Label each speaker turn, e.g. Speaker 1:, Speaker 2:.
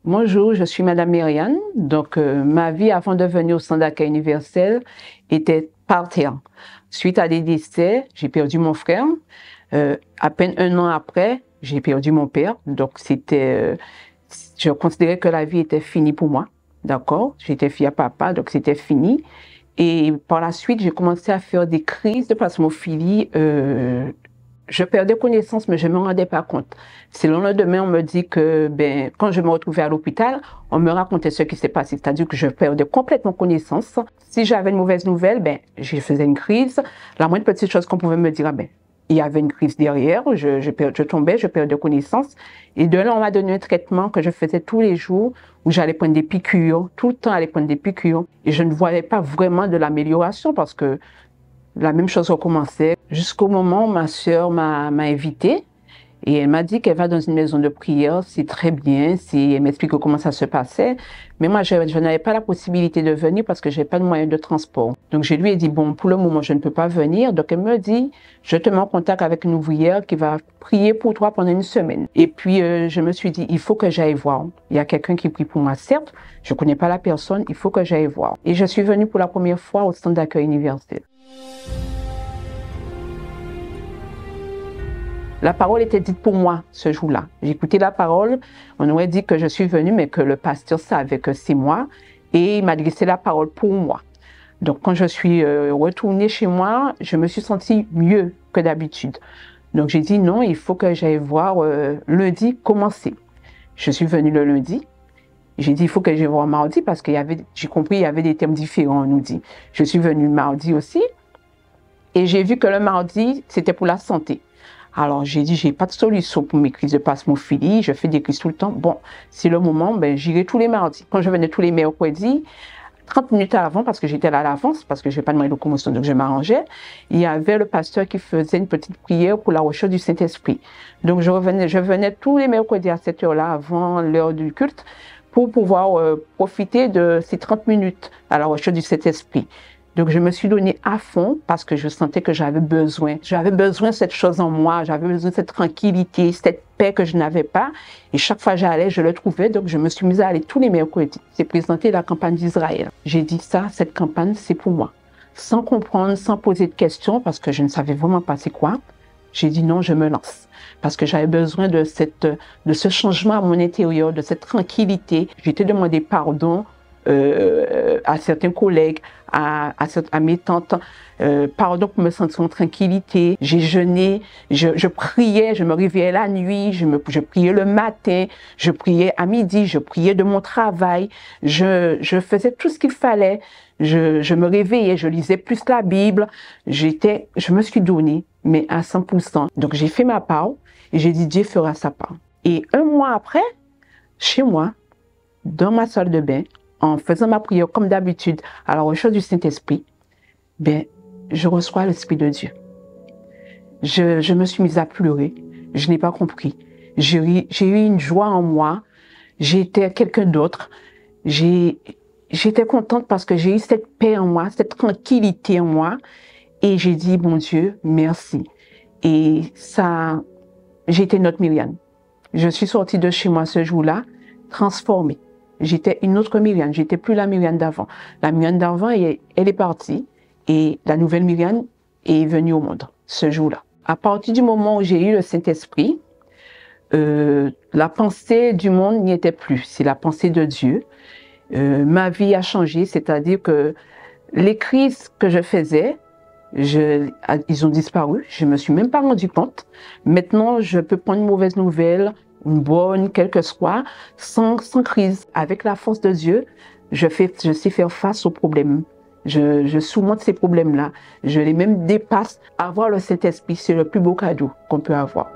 Speaker 1: Bonjour, je suis Madame Myriane. Donc, ma vie avant de venir au Centre d'accueil universel était par terre. Suite à des décès, j'ai perdu mon frère. À peine un an après, j'ai perdu mon père. Donc, je considérais que la vie était finie pour moi. D'accord? J'étais fille à papa, donc c'était fini. Et par la suite, j'ai commencé à faire des crises de plasmophilie. Je perdais connaissance, mais je ne me rendais pas compte. C'est le lendemain, on me dit que, quand je me retrouvais à l'hôpital, on me racontait ce qui s'est passé. C'est-à-dire que je perdais complètement connaissance. Si j'avais une mauvaise nouvelle, je faisais une crise. La moindre petite chose qu'on pouvait me dire, il y avait une crise derrière. Je tombais, je perdais connaissance. Et de là, on m'a donné un traitement que je faisais tous les jours, où j'allais prendre des piqûres, tout le temps aller prendre des piqûres. Et je ne voyais pas vraiment de l'amélioration parce que la même chose recommençait jusqu'au moment où ma sœur m'a invitée et elle m'a dit qu'elle va dans une maison de prière, c'est très bien, elle m'explique comment ça se passait. Mais moi, je n'avais pas la possibilité de venir parce que je n'avais pas de moyen de transport. Donc, je lui ai dit, bon, pour le moment, je ne peux pas venir. Donc, elle me dit, je te mets en contact avec une ouvrière qui va prier pour toi pendant une semaine. Et puis, je me suis dit, il faut que j'aille voir. Il y a quelqu'un qui prie pour moi, certes. Je ne connais pas la personne, il faut que j'aille voir. Et je suis venue pour la première fois au Centre d'accueil universel. La parole était dite pour moi ce jour-là. J'ai écouté la parole, on aurait dit que je suis venue, mais que le pasteur savait que c'est moi et il m'a adressé la parole pour moi. Donc quand je suis retournée chez moi, je me suis sentie mieux que d'habitude. Donc j'ai dit non, il faut que j'aille voir lundi comment c'est. Je suis venue le lundi. J'ai dit il faut que j'aille voir mardi parce que j'ai compris il y avait des thèmes différents, on nous dit. Je suis venue mardi aussi et j'ai vu que le mardi, c'était pour la santé. Alors, j'ai dit, j'ai pas de solution pour mes crises de plasmophilie. Je fais des crises tout le temps. Bon, c'est le moment, j'irai tous les mardis. Quand je venais tous les mercredis, 30 minutes avant, parce que j'étais là à l'avance, parce que je n'ai pas de moyen de locomotion, donc je m'arrangeais, il y avait le pasteur qui faisait une petite prière pour la recherche du Saint-Esprit. Donc, je venais tous les mercredis à cette heure-là, avant l'heure du culte, pour pouvoir profiter de ces 30 minutes à la recherche du Saint-Esprit. Donc, je me suis donnée à fond parce que je sentais que j'avais besoin. J'avais besoin de cette chose en moi. J'avais besoin de cette tranquillité, cette paix que je n'avais pas. Et chaque fois que j'allais, je le trouvais. Donc, je me suis mise à aller tous les mercredis. C'est présenté la campagne d'Israël. J'ai dit ça, cette campagne, c'est pour moi. Sans comprendre, sans poser de questions, parce que je ne savais vraiment pas c'est quoi. J'ai dit non, je me lance. Parce que j'avais besoin de ce changement à mon intérieur, de cette tranquillité. J'ai été demandé pardon à certains collègues, à mes tantes, pardon pour me sentir en tranquillité. J'ai jeûné, je priais, je me réveillais la nuit, je priais le matin, je priais à midi, je priais de mon travail, je faisais tout ce qu'il fallait. Je me réveillais, je lisais plus la Bible, je me suis donnée, mais à 100%. Donc j'ai fait ma part et j'ai dit Dieu fera sa part. Et un mois après, chez moi, dans ma salle de bain, en faisant ma prière comme d'habitude à la recherche du Saint-Esprit, je reçois l'Esprit de Dieu. Je me suis mise à pleurer. Je n'ai pas compris. J'ai eu une joie en moi. J'étais quelqu'un d'autre. J'étais contente parce que j'ai eu cette paix en moi, cette tranquillité en moi. Et j'ai dit, bon Dieu, merci. Et ça, j'ai été notre Myriane. Je suis sortie de chez moi ce jour-là, transformée. J'étais une autre Myriane, j'étais plus la Myriane d'avant. La Myriane d'avant, elle est partie et la nouvelle Myriane est venue au monde ce jour-là. À partir du moment où j'ai eu le Saint-Esprit, la pensée du monde n'y était plus, c'est la pensée de Dieu. Ma vie a changé, c'est-à-dire que les crises que je faisais, ils ont disparu, je ne me suis même pas rendu compte. Maintenant, je peux prendre une mauvaise nouvelle, une bonne, quelle que soit, sans crise. Avec la force de Dieu, je sais faire face aux problèmes. Je surmonte ces problèmes-là. Je les même dépasse. Avoir le Saint-Esprit, c'est le plus beau cadeau qu'on peut avoir.